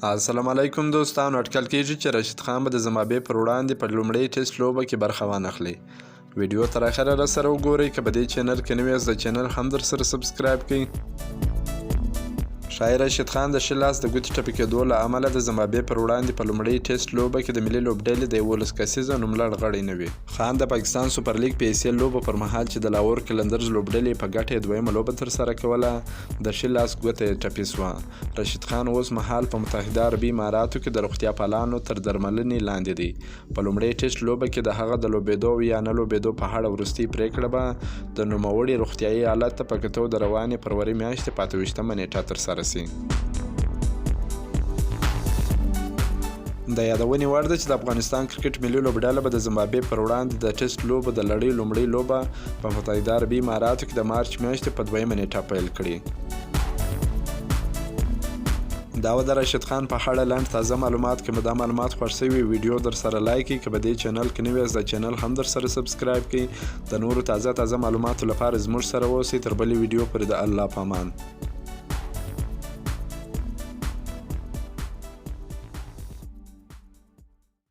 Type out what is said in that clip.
السلام علیکم دوستانو، اټکل کیږي چې راشد خان به د زمبابوې پر وړاندې په لومړۍ ټیسټ لوبه کې برخه وانخلي. ویډیو تر اخره راسره وګورئ. که په دې چینل کې نوی یاست د چینل هم درسره سبسکرایب کړئ. ښایي راشد خان د ښي لاس د ګوتې ټپي کېدو له امله د زمبابوې پر وړاندې په لومړۍ ټیسټ لوبه کې د ملي لوبډلې د 11 کسیزه نوملړ غړی نه وي. خان د پاکستان سوپر لیګ په ایسیل لوبه پر مهال چې د لاهور قلندرز لوبډلې په ګټه یې دویمه لوبه ترسره کوله، د ښي لاس ګوته یې ټپي شوه. راشد خان اوس مهال په متحده عربي اماراتو کې د روغتیا پالانو تر درملنې لاندې دی. په لومړۍ ټیسټ لوبه کې د هغه د لوبېدو یا نه لوبېدو په اړه وروستۍ پریکړه به د نوموړي روغتیایي حالت ته په کتو د روانې فروري میاشتې په 28مه نیټه ترسره شي. د یادونې وړ ده چې د افغانستان کرکټ ملي لوبډله به د زمبابوې پر وړاندې د ټیسټ لوبه د لړۍ لومړۍ لوبه په متحده عربي اماراتو کې د مارچ میاشتې په 2مه نیټه پیل کړي. دا و د راشد خان په اړه لنډ تازه معلومات. که مو دا معلومات خوښ شوي ویډیو در سره لایک کړئ. که په دې چینل کې نوی یاست د چینل هم در سره سبسکرایب کړئ. د نورو تازه معلوماتو لپاره زموږ سره اوسئ. تر بلې ویډیو پورې د الله په امان.